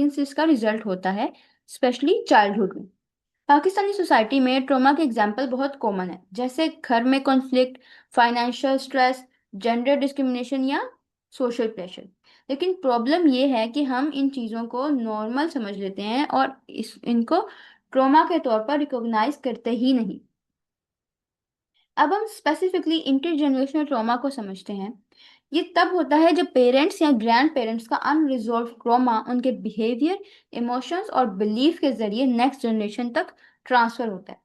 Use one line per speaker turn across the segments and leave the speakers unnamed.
Experiences का result होता है, स्पेशली चाइल्डहुड में। पाकिस्तानी सोसाइटी में ट्रॉमा के एग्जाम्पल बहुत कॉमन है, जैसे घर में conflict, financial stress, gender discrimination या सोशल प्रेशर। लेकिन प्रॉब्लम ये है कि हम इन चीज़ों को नॉर्मल समझ लेते हैं और इनको ट्रॉमा के तौर पर रिकॉग्नाइज करते ही नहीं। अब हम स्पेसिफिकली इंटरजेनरेशनल ट्रॉमा को समझते हैं। ये तब होता है जब पेरेंट्स या ग्रैंड पेरेंट्स का अनरिजॉल्व ट्रॉमा उनके बिहेवियर, इमोशंस और बिलीफ के जरिए नेक्स्ट जनरेशन तक ट्रांसफर होता है।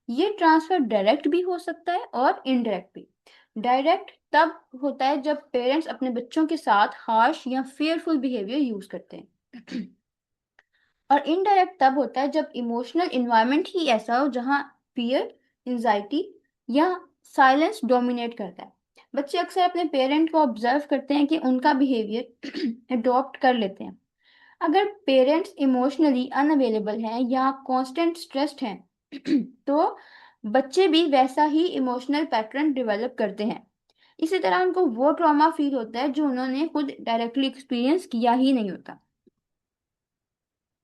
ये ट्रांसफर डायरेक्ट भी हो सकता है और इनडायरेक्ट भी। डायरेक्ट तब होता है जब पेरेंट्स अपने बच्चों के साथ हार्श या फेयरफुल बिहेवियर यूज करते हैं। और इनडायरेक्ट तब होता है जब इमोशनल इन्वायरमेंट ही ऐसा हो जहाँ फियर, एंजाइटी या साइलेंस डोमिनेट करता है। बच्चे अक्सर अपने पेरेंट को ऑब्जर्व करते हैं कि उनका बिहेवियर अडॉप्ट कर लेते हैं। अगर पेरेंट्स इमोशनली अनअवेलेबल हैं या कांस्टेंट स्ट्रेस्ड हैं तो बच्चे भी वैसा ही इमोशनल पैटर्न डेवलप करते हैं। इसी तरह उनको वो ट्रॉमा फील होता है जो उन्होंने खुद डायरेक्टली एक्सपीरियंस किया ही नहीं होता।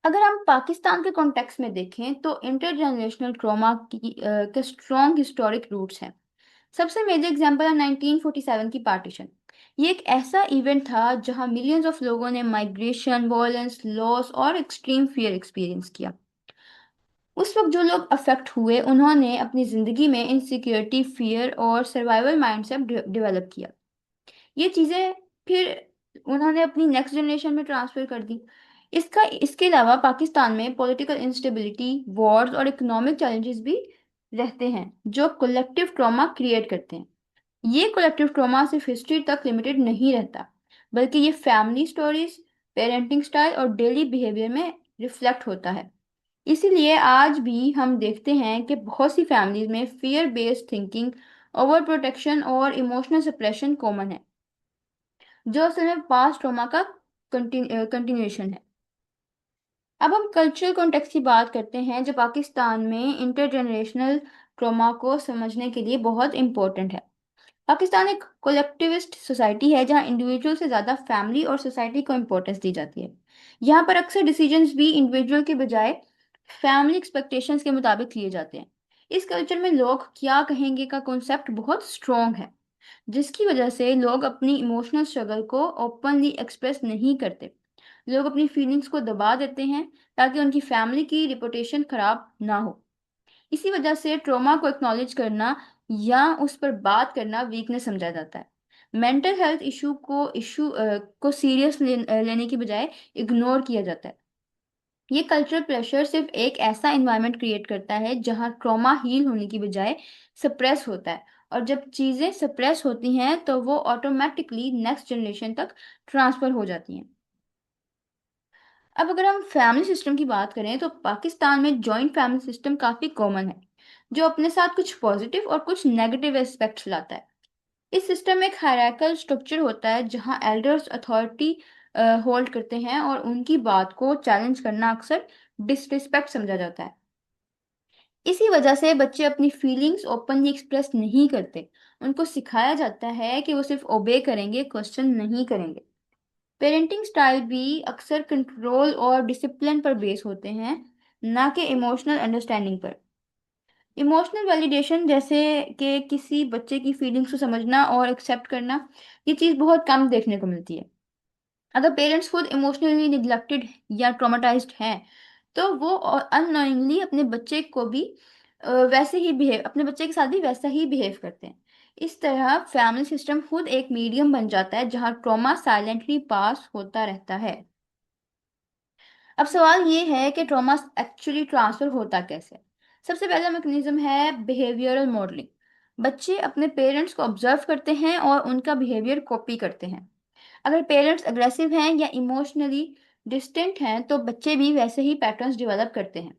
अगर हम पाकिस्तान के कॉन्टेक्स्ट में देखें तो इंटरजेनरेशनल ट्रॉमा के स्ट्रॉन्ग हिस्टोरिक रूट्स हैं। सबसे मेजर एग्जांपल है 1947 की पार्टीशन। ये एक ऐसा इवेंट था जहां मिलियंस ऑफ लोगों ने माइग्रेशन, वॉयलेंस, लॉस और एक्सट्रीम फियर एक्सपीरियंस किया। उस वक्त जो लोग अफेक्ट हुए उन्होंने अपनी जिंदगी में इनसिक्योरिटी, फियर और सर्वाइवल माइंडसेट डेवलप किया। ये चीजें फिर उन्होंने अपनी नेक्स्ट जनरेशन में ट्रांसफर कर दी। इसके अलावा पाकिस्तान में पॉलिटिकल इंस्टेबिलिटी, वॉर्स और इकोनॉमिक चैलेंजेस भी रहते हैं जो कलेक्टिव ट्रॉमा क्रिएट करते हैं। ये कलेक्टिव ट्रॉमा सिर्फ हिस्ट्री तक लिमिटेड नहीं रहता, बल्कि ये फैमिली स्टोरीज, पेरेंटिंग स्टाइल और डेली बिहेवियर में रिफ्लेक्ट होता है। इसीलिए आज भी हम देखते हैं कि बहुत सी फैमिलीज में fear based thinking, over protection और इमोशनल सप्रेशन कॉमन है, जो असल में पास्ट ट्रॉमा का कंटिन्यूएशन है। अब हम कल्चरल कॉन्टेक्स्ट की बात करते हैं, जो पाकिस्तान में इंटरजेनरेशनल ट्रॉमा को समझने के लिए बहुत इंपॉर्टेंट है। पाकिस्तान एक कोलेक्टिविस्ट सोसाइटी है जहां इंडिविजुअल से ज्यादा फैमिली और सोसाइटी को इम्पोर्टेंस दी जाती है। यहाँ पर अक्सर डिसीजंस भी इंडिविजुअल के बजाय फैमिली एक्सपेक्टेशंस के मुताबिक लिए जाते हैं। इस कल्चर में लोग क्या कहेंगे का कॉन्सेप्ट बहुत स्ट्रॉन्ग है, जिसकी वजह से लोग अपनी इमोशनल स्ट्रगल को ओपनली एक्सप्रेस नहीं करते। लोग अपनी फीलिंग्स को दबा देते हैं ताकि उनकी फैमिली की रिपुटेशन खराब ना हो। इसी वजह से ट्रॉमा को एक्नॉलेज करना या उस पर बात करना वीकनेस समझा जाता है। मेंटल हेल्थ को सीरियस लेने की बजाय इग्नोर किया जाता है। ये कल्चरल प्रेशर सिर्फ एक ऐसा एनवायरनमेंट क्रिएट करता है जहां ट्रॉमा हील होने की बजाय सप्रेस होता है, और जब चीजें सप्रेस होती हैं तो वो ऑटोमेटिकली नेक्स्ट जनरेशन तक ट्रांसफर हो जाती हैं। अब अगर हम फैमिली सिस्टम की बात करें तो पाकिस्तान में जॉइंट फैमिली सिस्टम काफी कॉमन है, जो अपने साथ कुछ पॉजिटिव और कुछ नेगेटिव एस्पेक्ट्स लाता है। इस सिस्टम में एक हायरार्किकल स्ट्रक्चर होता है जहां एल्डर्स अथॉरिटी होल्ड करते हैं और उनकी बात को चैलेंज करना अक्सर डिसरिस्पेक्ट समझा जाता है। इसी वजह से बच्चे अपनी फीलिंग्स ओपनली एक्सप्रेस नहीं करते। उनको सिखाया जाता है कि वो सिर्फ ओबे करेंगे, क्वेश्चन नहीं करेंगे। पेरेंटिंग स्टाइल भी अक्सर कंट्रोल और डिसिप्लिन पर बेस होते हैं, ना कि इमोशनल अंडरस्टैंडिंग पर। इमोशनल वैलिडेशन, जैसे कि किसी बच्चे की फीलिंग्स को समझना और एक्सेप्ट करना, ये चीज़ बहुत कम देखने को मिलती है। अगर पेरेंट्स खुद इमोशनली निग्लेक्टेड या ट्रॉमेटाइज्ड हैं तो वो अननोइंगली अपने बच्चे के साथ भी वैसा ही बिहेव करते हैं। इस तरह फैमिली सिस्टम खुद एक मीडियम बन जाता है जहां ट्रॉमा साइलेंटली पास होता रहता है। अब सवाल ये है कि ट्रॉमा एक्चुअली ट्रांसफर होता कैसे। सबसे पहला मैकेनिज्म है बिहेवियरल मॉडलिंग। बच्चे अपने पेरेंट्स को ऑब्जर्व करते हैं और उनका बिहेवियर कॉपी करते हैं। अगर पेरेंट्स अग्रेसिव हैं या इमोशनली डिस्टेंट हैं तो बच्चे भी वैसे ही पैटर्न्स डेवलप करते हैं।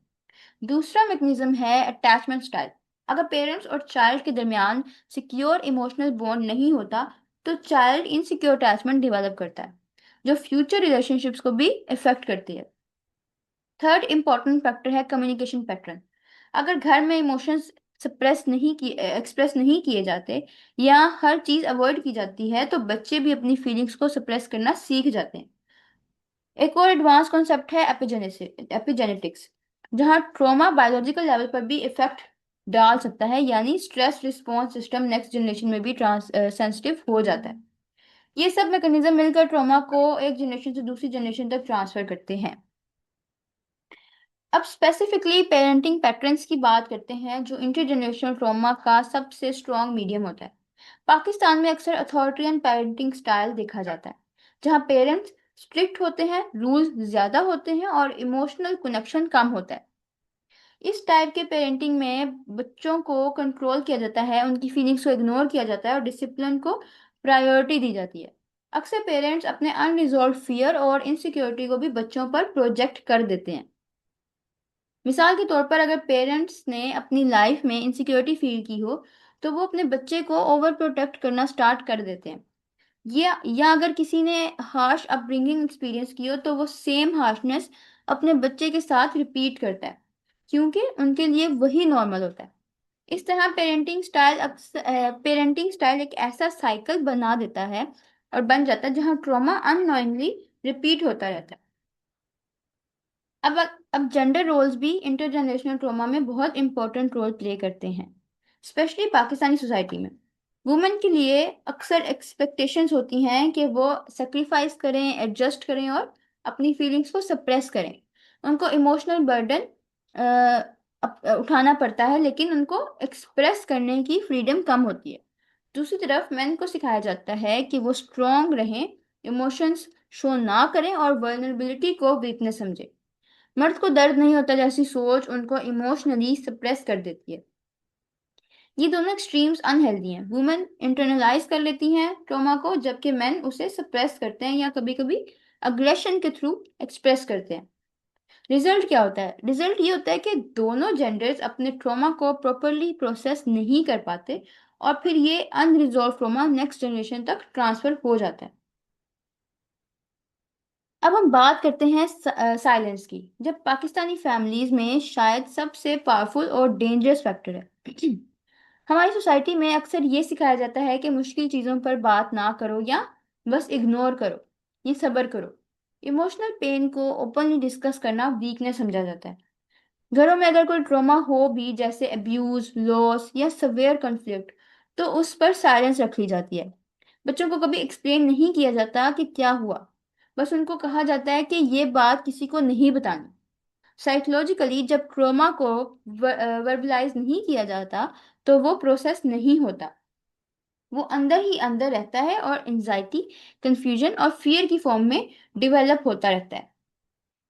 दूसरा मैकेनिज्म है अटैचमेंट स्टाइल। अगर पेरेंट्स और चाइल्ड के दरमियान सिक्योर इमोशनल बॉन्ड नहीं होता तो चाइल्ड इनसिक्योर अटैचमेंट डेवलप करता है, जो फ्यूचर रिलेशनशिप्स को भी इफेक्ट करती है। थर्ड इंपॉर्टेंट फैक्टर है कम्युनिकेशन पैटर्न। अगर घर में इमोशंस एक्सप्रेस नहीं किए जाते या हर चीज अवॉइड की जाती है तो बच्चे भी अपनी फीलिंग्स को सप्रेस करना सीख जाते हैं। एक और एडवांस कॉन्सेप्ट है एपिजेनेटिक्स, जहाँ ट्रॉमा बायोलॉजिकल लेवल पर भी इफेक्ट डाल सकता है, यानी stress response system next generation में भी ट्रांस सेंसिटिव हो जाता है। ये सब मैकेनिज्म मिलकर ट्रॉमा को एक जनरेशन से दूसरी जनरेशन तक ट्रांसफर करते हैं। अब स्पेसिफिकली पेरेंटिंग पैटर्न्स की बात करते हैं, जो इंटरजेनरेशनल ट्रॉमा का सबसे स्ट्रॉन्ग मीडियम होता है। पाकिस्तान में अक्सर अथॉरिटेरियन पेरेंटिंग स्टाइल देखा जाता है, जहाँ पेरेंट्स स्ट्रिक्ट होते हैं, रूल्स ज्यादा होते हैं और इमोशनल कनेक्शन कम होता है। इस टाइप के पेरेंटिंग में बच्चों को कंट्रोल किया जाता है, उनकी फीलिंग्स को इग्नोर किया जाता है और डिसिप्लिन को प्रायोरिटी दी जाती है। अक्सर पेरेंट्स अपने अनरिजॉल्व फियर और इनसिक्योरिटी को भी बच्चों पर प्रोजेक्ट कर देते हैं। मिसाल के तौर पर, अगर पेरेंट्स ने अपनी लाइफ में इनसिक्योरिटी फील की हो, तो वो अपने बच्चे को ओवर प्रोटेक्ट करना स्टार्ट कर देते हैं। या अगर किसी ने हार्श अपब्रिंगिंग एक्सपीरियंस की हो, तो वो सेम हार्शनेस अपने बच्चे के साथ रिपीट करता है, क्योंकि उनके लिए वही नॉर्मल होता है। इस तरह पेरेंटिंग स्टाइल एक ऐसा साइकिल बना देता है और बन जाता है जहाँ ट्रॉमा अननोइंगली रिपीट होता रहता है। अब अब जेंडर रोल्स भी इंटरजेनरेशनल ट्रॉमा में बहुत इंपॉर्टेंट रोल प्ले करते हैं, स्पेशली पाकिस्तानी सोसाइटी में। वुमेन के लिए अक्सर एक्सपेक्टेशंस होती हैं कि वो सेक्रीफाइस करें, एडजस्ट करें और अपनी फीलिंग्स को सप्रेस करें। उनको इमोशनल बर्डन उठाना पड़ता है, लेकिन उनको एक्सप्रेस करने की फ्रीडम कम होती है। दूसरी तरफ मेन को सिखाया जाता है कि वो स्ट्रॉन्ग रहें, इमोशंस शो ना करें और वर्नरेबिलिटी को वीकनेस समझे। मर्द को दर्द नहीं होता जैसी सोच उनको इमोशनली सप्रेस कर देती है। ये दोनों एक्सट्रीम्स अनहेल्दी हैं। वुमेन इंटरनलाइज कर लेती हैं ट्रॉमा को, जबकि मेन उसे सप्रेस करते हैं या कभी कभी अग्रेशन के थ्रू एक्सप्रेस करते हैं। रिजल्ट क्या होता है? रिजल्ट ये होता है कि दोनों जेंडर्स अपने ट्रॉमा को प्रॉपरली प्रोसेस नहीं कर पाते और फिर ये अनरिजॉल्व ट्रॉमा नेक्स्ट जनरेशन तक ट्रांसफर हो जाता है। अब हम बात करते हैं साइलेंस की, जब पाकिस्तानी फैमिलीज में शायद सबसे पावरफुल और डेंजरस फैक्टर है। हमारी सोसाइटी में अक्सर ये सिखाया जाता है कि मुश्किल चीज़ों पर बात ना करो या बस इग्नोर करो, ये सब्र करो। इमोशनल पेन को ओपनली डिस्कस करना वीकनेस समझा जाता है। घरों में अगर कोई ट्रॉमा हो भी, जैसे अब्यूज, लॉस या सवेयर कॉन्फ्लिक्ट, तो उस पर साइलेंस रख ली जाती है। बच्चों को कभी एक्सप्लेन नहीं किया जाता कि क्या हुआ, बस उनको कहा जाता है कि ये बात किसी को नहीं बतानी। साइकोलॉजिकली जब ट्रॉमा को वर्बलाइज नहीं किया जाता, तो वो प्रोसेस नहीं होता, वो अंदर ही अंदर रहता है और एंजाइटी, कंफ्यूजन और फियर की फॉर्म में डिवेलप होता रहता है।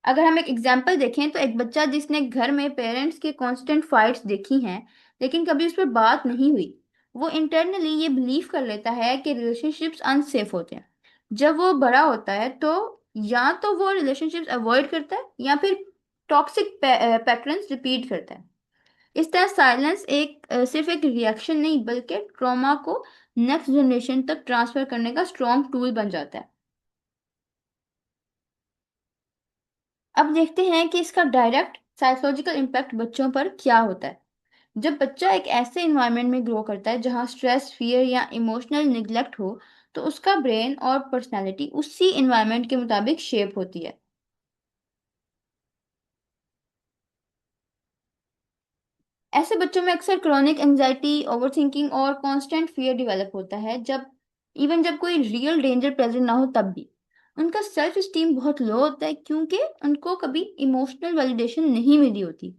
अगर हम एक एग्जाम्पल देखें, तो एक बच्चा जिसने घर में पेरेंट्स के कांस्टेंट फाइट्स देखी हैं, लेकिन कभी उस पर बात नहीं हुई, वो इंटरनली ये बिलीव कर लेता है कि रिलेशनशिप्स अनसेफ होते हैं। जब वो बड़ा होता है, तो या तो वो रिलेशनशिप्स अवॉइड करता है या फिर टॉक्सिक पैटर्न्स रिपीट करता है। इस तरह साइलेंस सिर्फ एक रिएक्शन नहीं, बल्कि ट्रॉमा को नेक्स्ट जनरेशन तक ट्रांसफर करने का स्ट्रॉन्ग टूल बन जाता है। अब देखते हैं कि इसका डायरेक्ट साइकोलॉजिकल इम्पैक्ट बच्चों पर क्या होता है। जब बच्चा एक ऐसे इन्वायरमेंट में ग्रो करता है जहाँ स्ट्रेस, फियर या इमोशनल निग्लेक्ट हो, तो उसका ब्रेन और पर्सनैलिटी उसी इन्वायरमेंट के मुताबिक शेप होती है। ऐसे बच्चों में अक्सर क्रोनिक एंजाइटी, ओवरथिंकिंग और कांस्टेंट फियर डेवलप होता है, जब कोई रियल डेंजर प्रेजेंट ना हो तब भी। उनका सेल्फ स्टीम बहुत लो होता है, क्योंकि उनको कभी इमोशनल वैलिडेशन नहीं मिली होती।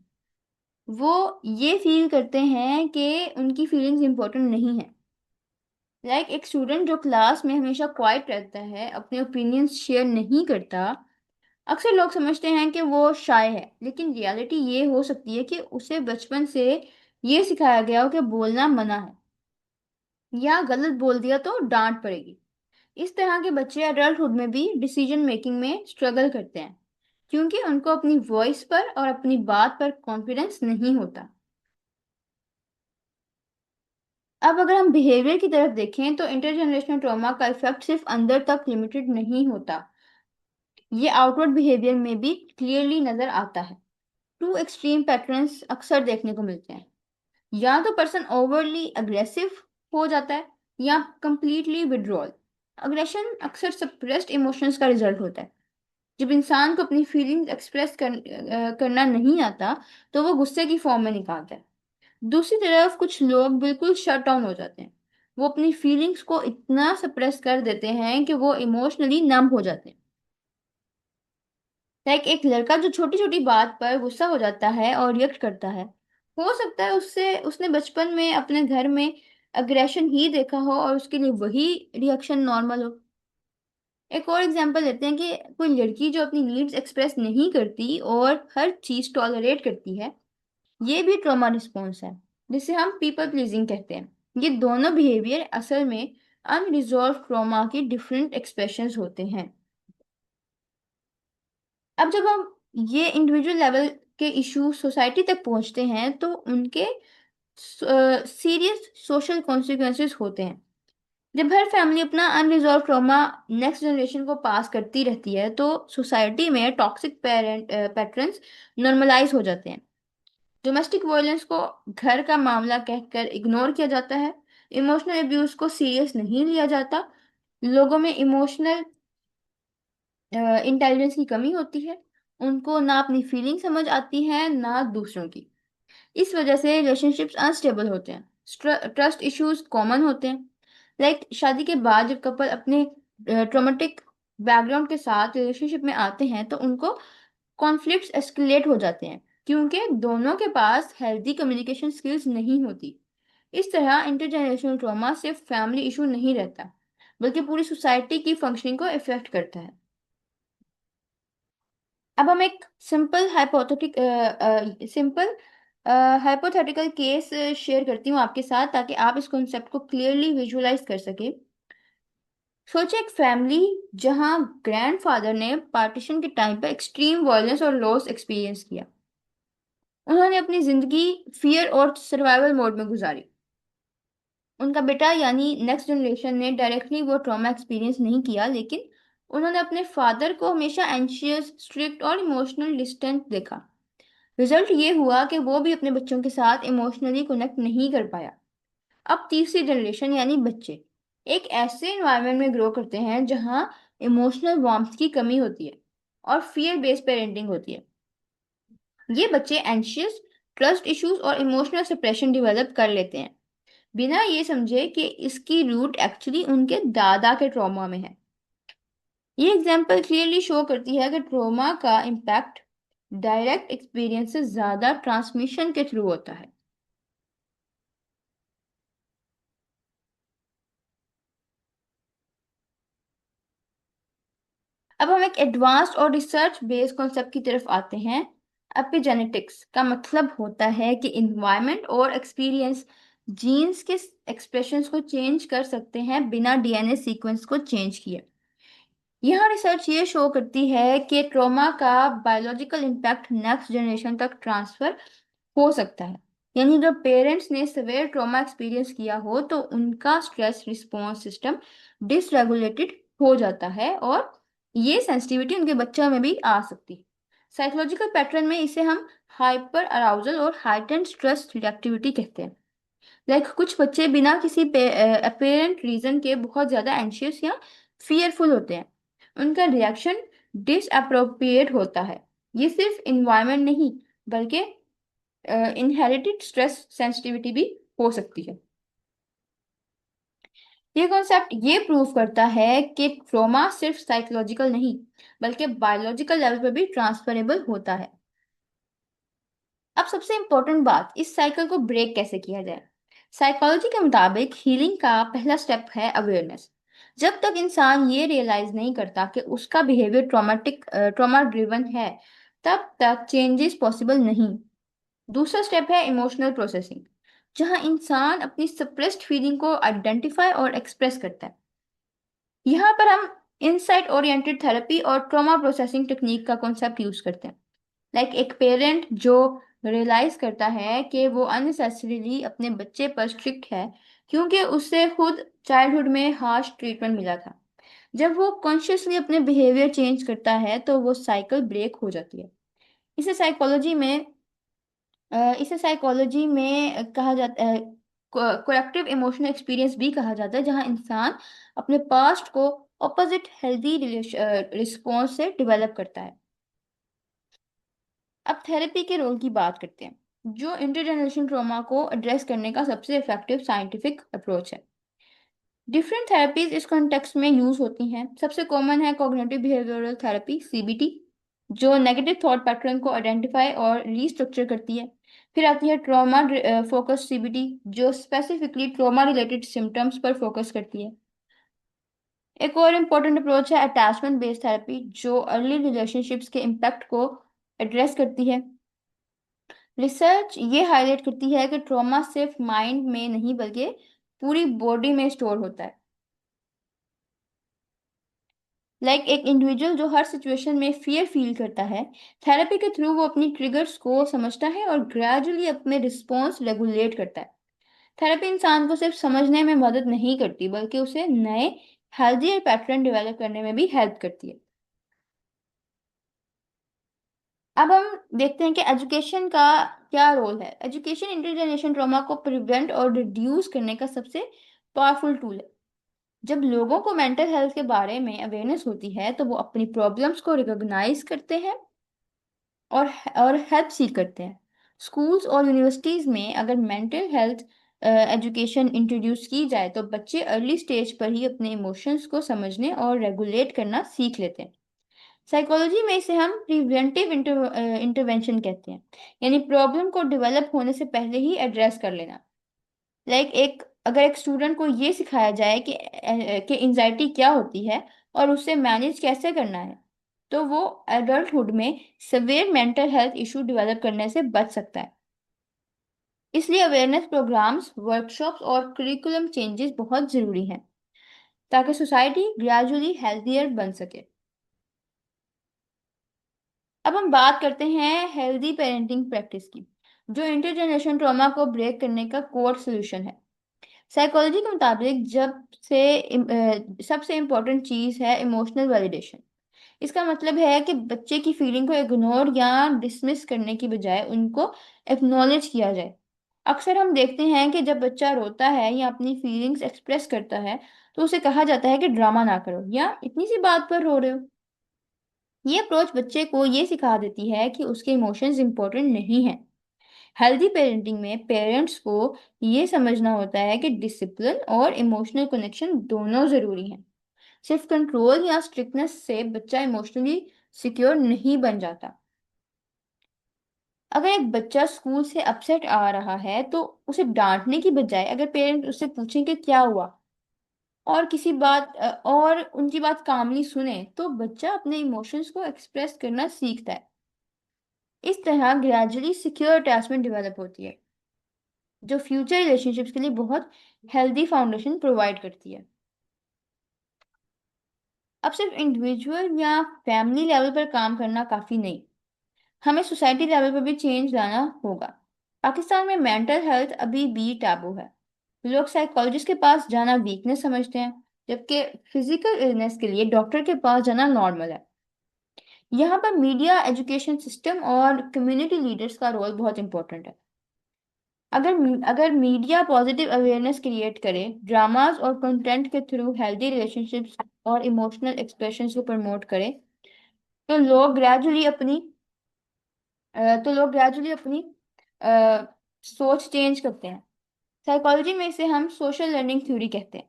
वो ये फील करते हैं कि उनकी फीलिंग्स इंपॉर्टेंट नहीं है। एक स्टूडेंट जो क्लास में हमेशा क्वाइट रहता है, अपने ओपिनियंस शेयर नहीं करता, अक्सर लोग समझते हैं कि वो शाय है, लेकिन रियलिटी ये हो सकती है कि उसे बचपन से ये सिखाया गया हो कि बोलना मना है, या गलत बोल दिया तो डांट पड़ेगी। इस तरह के बच्चे अडल्टहुड में भी डिसीजन मेकिंग में स्ट्रगल करते हैं, क्योंकि उनको अपनी वॉइस पर और अपनी बात पर कॉन्फिडेंस नहीं होता। अब अगर हम बिहेवियर की तरफ देखें, तो इंटरजेनरेशनल ट्रॉमा का इफेक्ट सिर्फ अंदर तक लिमिटेड नहीं होता, ये आउटवर्ड बिहेवियर में भी क्लियरली नजर आता है। टू एक्सट्रीम पैटर्न्स अक्सर देखने को मिलते हैं। या तो पर्सन ओवरली अग्रेसिव हो जाता है, या कंप्लीटली विड्रॉल। अग्रेशन अक्सर सप्रेस्ड इमोशंस का रिजल्ट होता है। जब इंसान को अपनी फीलिंग्स करना नहीं आता तो वो गुस्से की फॉर्म में निकालता है। दूसरी तरफ कुछ लोग बिल्कुल शट डाउन हो जाते हैं। वो अपनी फीलिंग्स को इतना सप्रेस कर देते हैं कि वो इमोशनली नम हो जाते हैं। लाइक एक लड़का जो छोटी छोटी बात पर गुस्सा हो जाता है और रिएक्ट करता है, हो सकता है उससे उसने बचपन में अपने घर में अग्रेशन ही देखा हो और उसके लिए वही रिएक्शन नॉर्मल हो। एक और एग्जांपल लेते हैं कि कोई लड़की जो अपनी नीड्स एक्सप्रेस नहीं करती और हर चीज टॉलरेट करती है, ये भी ट्रॉमा रिस्पॉन्स है, जिसे हम पीपल प्लीजिंग कहते हैं। ये दोनों बिहेवियर असल में अनरिजॉल्व ट्रॉमा के डिफरेंट एक्सप्रेशंस होते हैं। अब जब हम ये इंडिविजुअल लेवल के इश्यू सोसाइटी तक पहुंचते हैं तो उनके सीरियस सोशल कॉन्सिक्वेंसेस होते हैं। जब हर फैमिली अपना अनरिजॉल्व ट्रॉमा नेक्स्ट जनरेशन को पास करती रहती है तो सोसाइटी में टॉक्सिक पैटर्न्स नॉर्मलाइज हो जाते हैं। डोमेस्टिक वायलेंस को घर का मामला कहकर इग्नोर किया जाता है। इमोशनल अब्यूज को सीरियस नहीं लिया जाता। लोगों में इमोशनल इंटेलिजेंस की कमी होती है। उनको ना अपनी फीलिंग समझ आती है ना दूसरों की। इस वजह से रिलेशनशिप्स अनस्टेबल होते हैं, ट्रस्ट इश्यूज कॉमन होते हैं। लाइक शादी के बाद जब कपल अपने ट्रोमेटिक बैकग्राउंड के साथ रिलेशनशिप में आते हैं तो उनको कॉन्फ्लिक्ट्स एस्केलेट हो जाते हैं क्योंकि दोनों के पास हेल्दी कम्युनिकेशन स्किल्स नहीं होती। इस तरह इंटरजेनरेशनल ट्रॉमा सिर्फ फैमिली इशू नहीं रहता, बल्कि पूरी सोसाइटी की फंक्शनिंग को इफेक्ट करता है। अब हम एक सिंपल हाइपोथेटिकल केस शेयर करती हूँ आपके साथ ताकि आप इस कॉन्सेप्ट को क्लियरली विजुअलाइज कर सके। सोचिए एक फैमिली जहां ग्रैंडफादर ने पार्टीशन के टाइम पर एक्सट्रीम वायलेंस और लॉस एक्सपीरियंस किया। उन्होंने अपनी जिंदगी फियर और सर्वाइवल मोड में गुजारी। उनका बेटा यानी नेक्स्ट जनरेशन ने डायरेक्टली वो ट्रॉमा एक्सपीरियंस नहीं किया, लेकिन उन्होंने अपने फादर को हमेशा एंशियस, स्ट्रिक्ट और इमोशनल डिस्टेंट देखा। रिजल्ट ये हुआ कि वो भी अपने बच्चों के साथ इमोशनली कनेक्ट नहीं कर पाया। अब तीसरी जनरेशन यानी बच्चे एक ऐसे एनवायरनमेंट में ग्रो करते हैं जहां इमोशनल वार्मथ की कमी होती है और फियर बेस्ड पेरेंटिंग होती है। ये बच्चे एंशियस, ट्रस्ट इश्यूज और इमोशनल सप्रेशन डेवलप कर लेते हैं बिना ये समझे कि इसकी रूट एक्चुअली उनके दादा के ट्रॉमा में है। ये एग्जाम्पल क्लियरली शो करती है कि ट्रॉमा का इम्पैक्ट डायरेक्ट एक्सपीरियंस से ज्यादा ट्रांसमिशन के थ्रू होता है। अब हम एक एडवांस्ड और रिसर्च बेस्ड कॉन्सेप्ट की तरफ आते हैं। एपिजेनेटिक्स का मतलब होता है कि इन्वायरमेंट और एक्सपीरियंस जीन्स के एक्सप्रेशंस को चेंज कर सकते हैं बिना डीएनए सीक्वेंस को चेंज किए। यहाँ रिसर्च ये शो करती है कि ट्रॉमा का बायोलॉजिकल इम्पैक्ट नेक्स्ट जनरेशन तक ट्रांसफर हो सकता है। यानी जब पेरेंट्स ने सवेयर ट्रॉमा एक्सपीरियंस किया हो तो उनका स्ट्रेस रिस्पॉन्स सिस्टम डिसरेगुलेटेड हो जाता है और ये सेंसिटिविटी उनके बच्चों में भी आ सकती। साइकोलॉजिकल पैटर्न में इसे हम हाइपर अराउजल और हाइटेंड स्ट्रेस रिएक्टिविटी कहते हैं। लाइक कुछ बच्चे बिना किसी अपेरेंट रीजन के बहुत ज्यादा एंशियस या फियरफुल होते हैं। उनका रिएक्शन डिसअप्रोप्रिएट होता है। ये सिर्फ इन्वायरमेंट नहीं बल्कि इनहेरिटेड स्ट्रेस सेंसिटिविटी भी हो सकती है। ये कॉन्सेप्ट ये प्रूव करता है कि ट्रॉमा सिर्फ साइकोलॉजिकल नहीं बल्कि बायोलॉजिकल लेवल पर भी ट्रांसफरेबल होता है। अब सबसे इंपॉर्टेंट बात, इस साइकिल को ब्रेक कैसे किया जाए। साइकोलॉजी के मुताबिक हीलिंग का पहला स्टेप है अवेयरनेस। जब तक इंसान ये रियलाइज नहीं करता कि उसका बिहेवियर ट्रॉमा ड्रिवन है, तब तक चेंजेस पॉसिबल नहीं। दूसरा स्टेप है इमोशनल प्रोसेसिंग, जहां इंसान अपनी सप्रेस्ड फीलिंग को आइडेंटिफाई और एक्सप्रेस करता है। यहाँ पर हम इंसाइट ओरिएंटेड थेरेपी और ट्रॉमा प्रोसेसिंग टेक्निक का कॉन्सेप्ट यूज करते हैं। लाइक एक पेरेंट जो रियलाइज करता है कि वो अननेसेसरीली अपने बच्चे पर स्ट्रिक्ट है क्योंकि उससे खुद चाइल्डहुड में हार्श ट्रीटमेंट मिला था। जब वो कॉन्शियसली अपने बिहेवियर चेंज करता है तो वो साइकिल ब्रेक हो जाती है। इसे साइकोलॉजी में कहा जाता है कोलेक्टिव इमोशनल एक्सपीरियंस भी कहा जाता है, जहां इंसान अपने पास्ट को ऑपोजिट हेल्दी रिस्पॉन्स से डेवलप करता है। अब थेरेपी के रोल की बात करते हैं, जो इंटरजेनरेशन ट्रॉमा को एड्रेस करने का सबसे इफेक्टिव साइंटिफिक अप्रोच है। डिफरेंट थेरेपीज इस कॉन्टेक्स्ट में यूज होती हैं। सबसे कॉमन है कॉग्निटिव बिहेवियरल थेरेपी, सीबीटी, जो नेगेटिव थॉट पैटर्न को आइडेंटिफाई और रीस्ट्रक्चर करती है। फिर आती है ट्रॉमा फोकस सीबीटी, जो स्पेसिफिकली ट्रॉमा रिलेटेड सिम्टम्स पर फोकस करती है। एक और इम्पोर्टेंट अप्रोच है अटैचमेंट बेस्ड थेरेपी, जो अर्ली रिलेशनशिप्स के इम्पैक्ट को एड्रेस करती है। रिसर्च ये हाईलाइट करती है कि ट्रॉमा सिर्फ माइंड में नहीं बल्कि पूरी बॉडी में स्टोर होता है। एक इंडिविजुअल जो हर सिचुएशन में फियर फील करता है, थेरेपी के थ्रू वो अपनी ट्रिगर्स को समझता है और ग्रेजुअली अपने रिस्पॉन्स रेगुलेट करता है। थेरेपी इंसान को सिर्फ समझने में मदद नहीं करती बल्कि उसे नए हेल्दियर पैटर्न डेवलप करने में भी हेल्प करती है। अब हम देखते हैं कि एजुकेशन का क्या रोल है। एजुकेशन इंटरजेनरेशन ट्रॉमा को प्रिवेंट और रिड्यूस करने का सबसे पावरफुल टूल है। जब लोगों को मेंटल हेल्थ के बारे में अवेयरनेस होती है तो वो अपनी प्रॉब्लम्स को रिकॉग्नाइज करते हैं और हेल्प सीख करते हैं। स्कूल्स और यूनिवर्सिटीज में अगर मेंटल हेल्थ एजुकेशन इंट्रोड्यूस की जाए तो बच्चे अर्ली स्टेज पर ही अपने इमोशंस को समझने और रेगुलेट करना सीख लेते हैं। साइकोलॉजी में इसे हम प्रिवेंटिव इंटरवेंशन कहते हैं, यानी प्रॉब्लम को डेवलप होने से पहले ही एड्रेस कर लेना। एक अगर एक स्टूडेंट को ये सिखाया जाए कि एंजाइटी क्या होती है और उसे मैनेज कैसे करना है, तो वो एडल्टहुड में severe mental health issue develop करने से बच सकता है। इसलिए अवेयरनेस प्रोग्राम्स, वर्कशॉप्स और करिकुलम चेंजेस बहुत जरूरी हैं ताकि सोसाइटी ग्रेजुअली हेल्थियर बन सके। अब हम बात करते हैं हेल्दी पेरेंटिंग प्रैक्टिस की, जो इंटरजेनरेशन ट्रॉमा को ब्रेक करने का कोर सोल्यूशन है। साइकोलॉजी के मुताबिक सबसे इम्पोर्टेंट चीज़ है इमोशनल वैलिडेशन। इसका मतलब है कि बच्चे की फीलिंग को इग्नोर या डिसमिस करने की बजाय उनको एक्नॉलेज किया जाए। अक्सर हम देखते हैं कि जब बच्चा रोता है या अपनी फीलिंग्स एक्सप्रेस करता है तो उसे कहा जाता है कि ड्रामा ना करो या इतनी सी बात पर रो रहे हो। ये अप्रोच बच्चे को ये सिखा देती है कि उसके इमोशंस इंपॉर्टेंट नहीं है। हेल्दी पेरेंटिंग में पेरेंट्स को ये समझना होता है कि डिसिप्लिन और इमोशनल कनेक्शन दोनों जरूरी हैं। सिर्फ कंट्रोल या स्ट्रिक्टनेस से बच्चा इमोशनली सिक्योर नहीं बन जाता। अगर एक बच्चा स्कूल से अपसेट आ रहा है तो उसे डांटने की बजाय अगर पेरेंट उससे पूछें कि क्या हुआ और और उनकी बात कामली सुने तो बच्चा अपने इमोशंस को एक्सप्रेस करना सीखता है। इस तरह ग्रेजुअली सिक्योर अटैचमेंट डेवलप होती है, जो फ्यूचर रिलेशनशिप्स के लिए बहुत हेल्दी फाउंडेशन प्रोवाइड करती है। अब सिर्फ इंडिविजुअल या फैमिली लेवल पर काम करना काफी नहीं, हमें सोसाइटी लेवल पर भी चेंज लाना होगा। पाकिस्तान में मेंटल हेल्थ अभी भी टैबू है। लोग साइकोलॉजिस्ट के पास जाना वीकनेस समझते हैं, जबकि फिजिकल इलनेस के लिए डॉक्टर के पास जाना नॉर्मल है। यहाँ पर मीडिया, एजुकेशन सिस्टम और कम्युनिटी लीडर्स का रोल बहुत इंपॉर्टेंट है। अगर मीडिया पॉजिटिव अवेयरनेस क्रिएट करे, ड्रामास और कंटेंट के थ्रू हेल्दी रिलेशनशिप्स और इमोशनल एक्सप्रेशंस को प्रमोट करे, तो लोग ग्रेजुअली अपनी सोच चेंज करते हैं। साइकोलॉजी में इसे हम सोशल लर्निंग थ्योरी कहते हैं,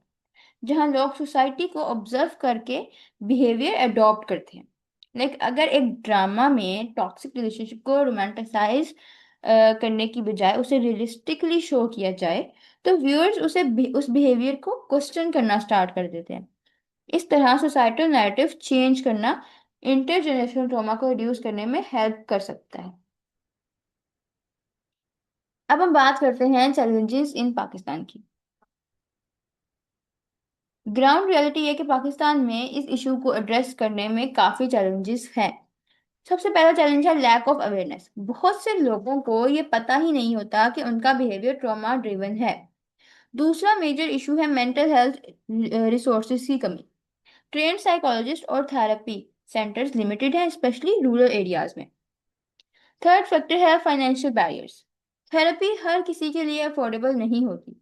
जहाँ लोग सोसाइटी को ऑब्जर्व करके बिहेवियर अडॉप्ट करते हैं। अगर एक ड्रामा में टॉक्सिक रिलेशनशिप को रोमांटिसाइज करने की बजाय उसे रियलिस्टिकली शो किया जाए तो व्यूअर्स उस बिहेवियर को क्वेश्चन करना स्टार्ट कर देते हैं। इस तरह सोसाइटल नैरेटिव चेंज करना इंटरजेनरेशनल ट्रॉमा को रिड्यूस करने में हेल्प कर सकता है। अब हम बात करते हैं चैलेंजेस इन पाकिस्तान की। ग्राउंड रियलिटी है कि पाकिस्तान में इस इशू को एड्रेस करने में काफी चैलेंजेस हैं। सबसे पहला चैलेंज है लैक ऑफ अवेयरनेस। बहुत से लोगों को ये पता ही नहीं होता कि उनका बिहेवियर ट्रॉमा ड्रिवन है। दूसरा मेजर इशू है मेंटल हेल्थ रिसोर्सेज की कमी। ट्रेन्ड साइकोलॉजिस्ट और थेरेपी सेंटर्स लिमिटेड हैं, स्पेशली रूरल एरियाज में। थर्ड फैक्टर है फाइनेंशियल बैरियर्स। थेरेपी हर किसी के लिए अफोर्डेबल नहीं होती।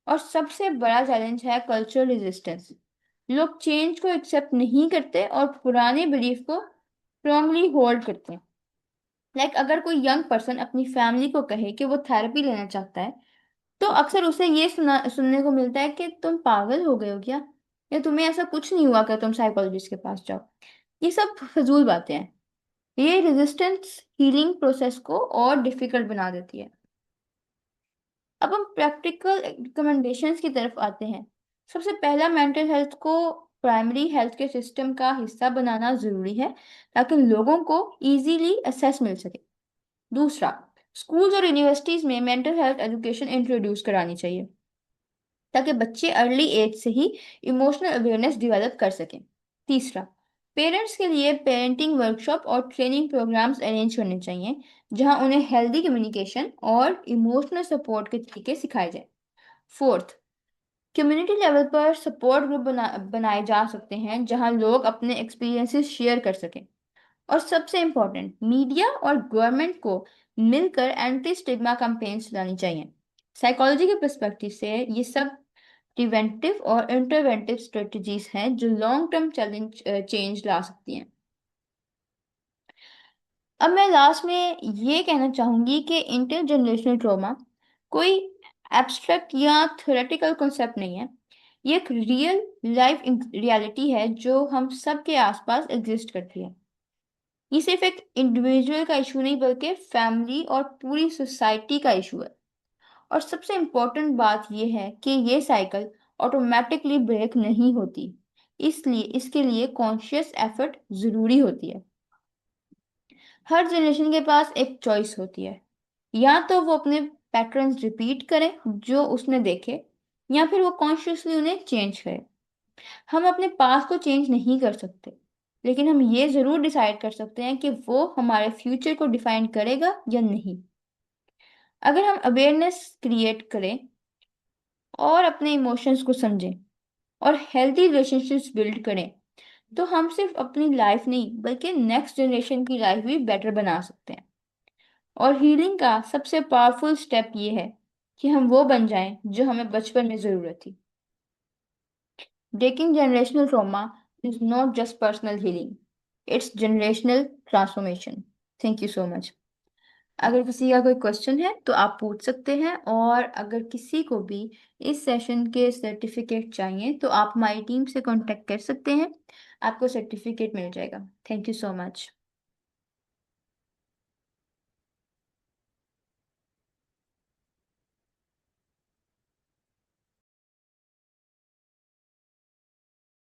और सबसे बड़ा चैलेंज है कल्चरल रेजिस्टेंस। लोग चेंज को एक्सेप्ट नहीं करते और पुराने बिलीफ को स्ट्रांगली होल्ड करते हैं। अगर कोई यंग पर्सन अपनी फैमिली को कहे कि वो थेरेपी लेना चाहता है, तो अक्सर उसे ये सुनने को मिलता है कि तुम पागल हो गए हो क्या, या तुम्हें ऐसा कुछ नहीं हुआ क्या, तुम साइकोलॉजिस्ट के पास जाओ। ये सब फजूल बातें हैं। ये रेजिस्टेंस हीलिंग प्रोसेस को और डिफिकल्ट बना देती है। अब हम प्रैक्टिकल रिकमेंडेशंस की तरफ आते हैं। सबसे पहला, मेंटल हेल्थ को प्राइमरी हेल्थ के सिस्टम का हिस्सा बनाना जरूरी है ताकि लोगों को इजीली असेस मिल सके। दूसरा, स्कूल्स और यूनिवर्सिटीज में मेंटल हेल्थ एजुकेशन इंट्रोड्यूस करानी चाहिए ताकि बच्चे अर्ली एज से ही इमोशनल अवेयरनेस डेवलप कर सकें। तीसरा, पेरेंट्स के लिए पेरेंटिंग वर्कशॉप और ट्रेनिंग प्रोग्राम्स अरेंज करने चाहिए जहां उन्हें हेल्दी कम्युनिकेशन और इमोशनल सपोर्ट के तरीके सिखाए जाए। फोर्थ, कम्युनिटी लेवल पर सपोर्ट ग्रुप बनाए जा सकते हैं जहां लोग अपने एक्सपीरियंसेस शेयर कर सकें। और सबसे इम्पोर्टेंट, मीडिया और गवर्नमेंट को मिलकर एंटी स्टिग्मा कैंपेन चलानी चाहिए। साइकोलॉजी के पर्सपेक्टिव से ये सब प्रिवेंटिव और इंटरवेंटिव स्ट्रेटजीज हैं जो लॉन्ग टर्म चैलेंज चेंज ला सकती हैं। अब मैं लास्ट में ये कहना चाहूंगी कि इंटरजनरेशनल ट्रॉमा कोई एब्स्ट्रैक्ट या थ्योरेटिकल कॉन्सेप्ट नहीं है। ये एक रियल लाइफ रियलिटी है जो हम सब के आसपास एग्जिस्ट करती है। ये सिर्फ एक इंडिविजुअल का इशू नहीं बल्कि फैमिली और पूरी सोसाइटी का इशू है। और सबसे इम्पोर्टेंट बात यह है कि ये साइकिल ऑटोमेटिकली ब्रेक नहीं होती, इसलिए इसके लिए कॉन्शियस एफर्ट जरूरी होती है। हर जनरेशन के पास एक चॉइस होती है, या तो वो अपने पैटर्न्स रिपीट करे जो उसने देखे, या फिर वो कॉन्शियसली उन्हें चेंज करे। हम अपने पास्ट को चेंज नहीं कर सकते, लेकिन हम ये जरूर डिसाइड कर सकते हैं कि वो हमारे फ्यूचर को डिफाइन करेगा या नहीं। अगर हम अवेयरनेस क्रिएट करें और अपने इमोशंस को समझें और हेल्दी रिलेशनशिप्स बिल्ड करें, तो हम सिर्फ अपनी लाइफ नहीं बल्कि नेक्स्ट जनरेशन की लाइफ भी बेटर बना सकते हैं। और हीलिंग का सबसे पावरफुल स्टेप ये है कि हम वो बन जाएं जो हमें बचपन में जरूरत थी। Breaking generational trauma is not just personal healing, it's generational transformation. Thank you so much. अगर किसी का कोई क्वेश्चन है तो आप पूछ सकते हैं, और अगर किसी को भी इस सेशन के सर्टिफिकेट चाहिए तो आप हमारी टीम से कांटेक्ट कर सकते हैं। आपको सर्टिफिकेट मिल जाएगा। Thank you so much.